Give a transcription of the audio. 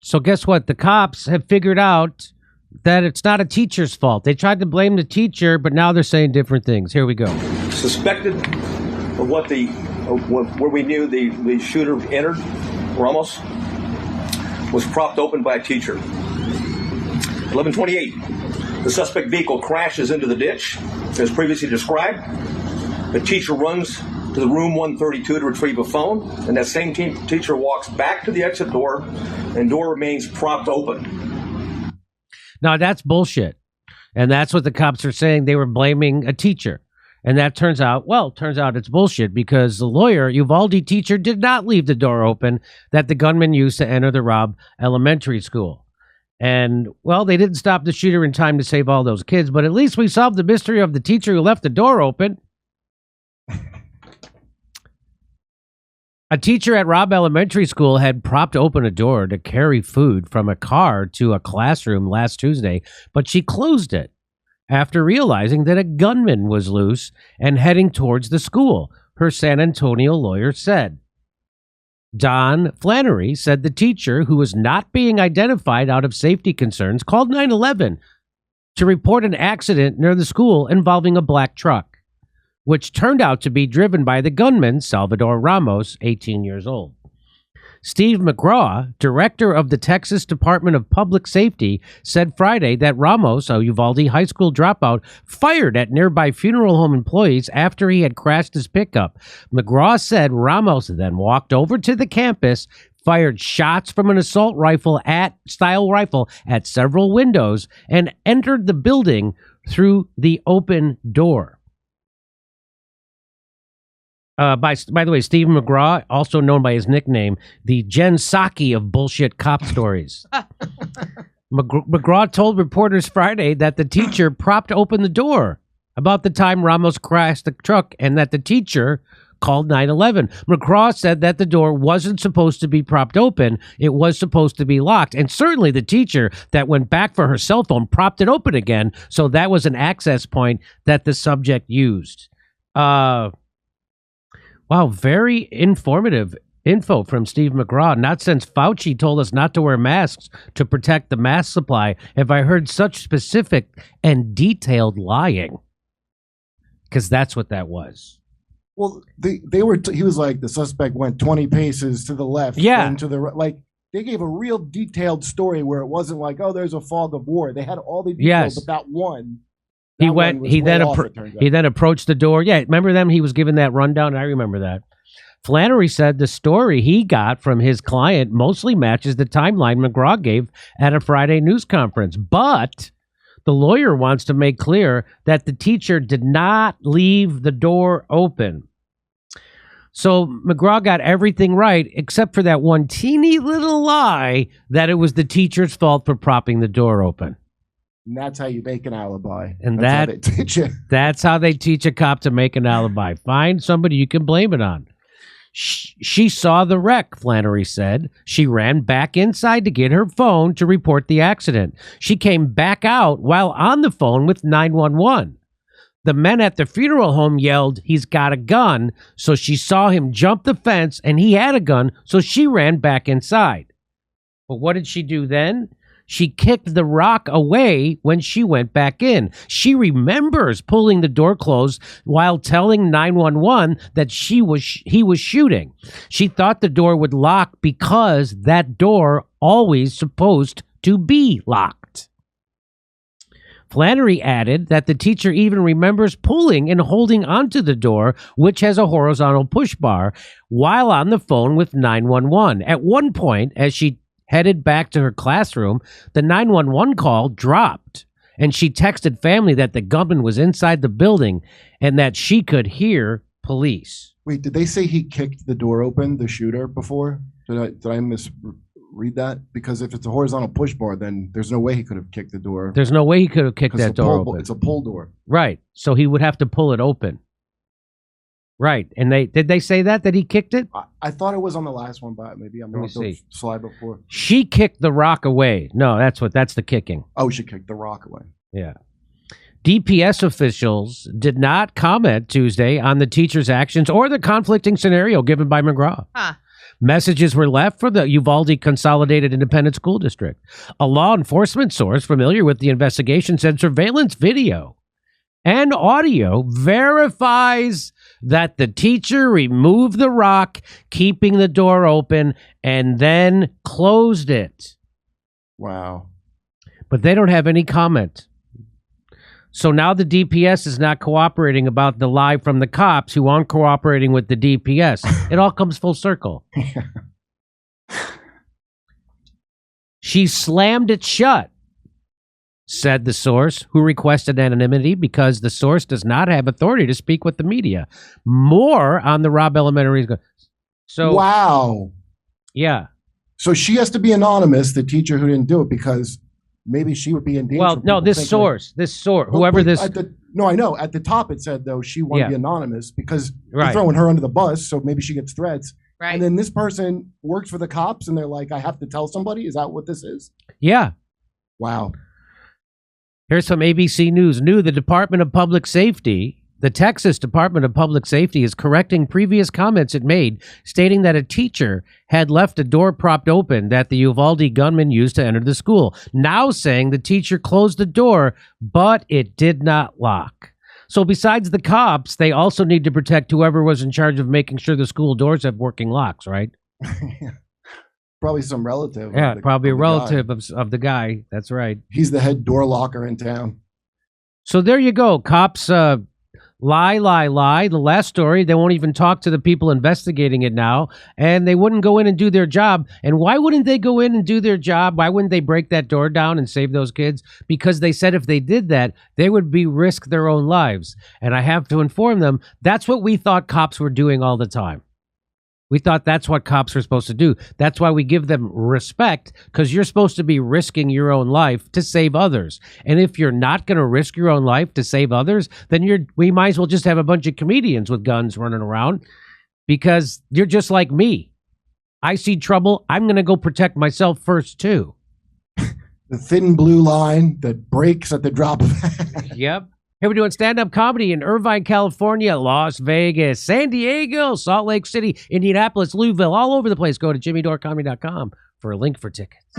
So guess what? The cops have figured out that it's not a teacher's fault. They tried to blame the teacher, but now they're saying different things. Here we go. Suspected of where we knew the shooter entered, Ramos, was propped open by a teacher. 11:28, the suspect vehicle crashes into the ditch, as previously described. The teacher runs to the room 132 to retrieve a phone, and that same teacher walks back to the exit door, and door remains propped open. Now, that's bullshit. And that's what the cops are saying. They were blaming a teacher. And that turns out it's bullshit because the lawyer, Uvalde teacher, did not leave the door open that the gunman used to enter the Robb Elementary School. And, well, they didn't stop the shooter in time to save all those kids, but at least we solved the mystery of the teacher who left the door open. A teacher at Robb Elementary School had propped open a door to carry food from a car to a classroom last Tuesday, but she closed it after realizing that a gunman was loose and heading towards the school, her San Antonio lawyer said. Don Flannery said the teacher, who was not being identified out of safety concerns, called 911 to report an accident near the school involving a black truck, which turned out to be driven by the gunman, Salvador Ramos, 18 years old. Steve McCraw, director of the Texas Department of Public Safety, said Friday that Ramos, a Uvalde high school dropout, fired at nearby funeral home employees after he had crashed his pickup. McCraw said Ramos then walked over to the campus, fired shots from an assault rifle at several windows, and entered the building through the open door. By the way, Steve McCraw, also known by his nickname, the Jen Psaki of bullshit cop stories. McCraw told reporters Friday that the teacher propped open the door about the time Ramos crashed the truck and that the teacher called 911. McCraw said that the door wasn't supposed to be propped open. It was supposed to be locked. And certainly the teacher that went back for her cell phone propped it open again. So that was an access point that the subject used. Wow, very informative info from Steve McCraw. Not since Fauci told us not to wear masks to protect the mask supply have I heard such specific and detailed lying. Because that's what that was. Well, he was like, the suspect went 20 paces to the left. Yeah. And to the right. Like, they gave a real detailed story where it wasn't like, oh, there's a fog of war. They had all the details, but that one. He then approached the door. Yeah, remember them? He was given that rundown. I remember that. Flannery said the story he got from his client mostly matches the timeline McCraw gave at a Friday news conference. But the lawyer wants to make clear that the teacher did not leave the door open. So McCraw got everything right except for that one teeny little lie that it was the teacher's fault for propping the door open. And that's how you make an alibi. And that's how they teach a cop to make an alibi. Find somebody you can blame it on. She saw the wreck, Flannery said. She ran back inside to get her phone to report the accident. She came back out while on the phone with 911. The men at the funeral home yelled, "He's got a gun." So she saw him jump the fence and he had a gun. So she ran back inside. But what did she do then? She kicked the rock away when she went back in. She remembers pulling the door closed while telling 911 that he was shooting. She thought the door would lock because that door always supposed to be locked. Flannery added that the teacher even remembers pulling and holding onto the door, which has a horizontal push bar, while on the phone with 911. At one point, as she headed back to her classroom, the 911 call dropped, and she texted family that the gunman was inside the building and that she could hear police. Wait, did they say he kicked the door open, the shooter, before? Did I misread that? Because if it's a horizontal push bar, then there's no way he could have kicked the door. There's no way he could have kicked that door open. It's a pull door. Right, so he would have to pull it open. Right, and did they say that he kicked it? I thought it was on the last one, but maybe I'm on the slide before. She kicked the rock away. No, that's the kicking. Oh, she kicked the rock away. Yeah. DPS officials did not comment Tuesday on the teacher's actions or the conflicting scenario given by McCraw. Messages were left for the Uvalde Consolidated Independent School District. A law enforcement source familiar with the investigation said surveillance video and audio verifies that the teacher removed the rock, keeping the door open, and then closed it. Wow. But they don't have any comment. So now the DPS is not cooperating about the lie from the cops who aren't cooperating with the DPS. It all comes full circle. She slammed it shut, said the source, who requested anonymity because the source does not have authority to speak with the media. More on the Robb Elementary. So wow. Yeah. So she has to be anonymous, the teacher who didn't do it, because maybe she would be in danger. Well, no, this source, whoever this. No, I know. At the top it said, though, she wanted to be anonymous because Right. they're throwing her under the bus, so maybe she gets threats. Right. And then this person works for the cops, and they're like, I have to tell somebody? Is that what this is? Yeah. Wow. Here's some ABC News. The Department of Public Safety, the Texas Department of Public Safety, is correcting previous comments it made, stating that a teacher had left a door propped open that the Uvalde gunman used to enter the school. Now saying the teacher closed the door, but it did not lock. So besides the cops, they also need to protect whoever was in charge of making sure the school doors have working locks, right? Probably some relative. Yeah, probably a of the guy. relative of the guy. That's right. He's the head door locker in town. So there you go. Cops lie. The last story, they won't even talk to the people investigating it now, and they wouldn't go in and do their job. And why wouldn't they go in and do their job? Why wouldn't they break that door down and save those kids? Because they said if they did that, they would risk their own lives. And I have to inform them, that's what we thought cops were doing all the time. We thought that's what cops are supposed to do. That's why we give them respect, because you're supposed to be risking your own life to save others. And if you're not going to risk your own life to save others, then we might as well just have a bunch of comedians with guns running around, because you're just like me. I see trouble. I'm going to go protect myself first, too. The thin blue line that breaks at the drop of a Yep. Here we're doing stand-up comedy in Irvine, California, Las Vegas, San Diego, Salt Lake City, Indianapolis, Louisville, all over the place. Go to jimmydorecomedy.com for a link for tickets.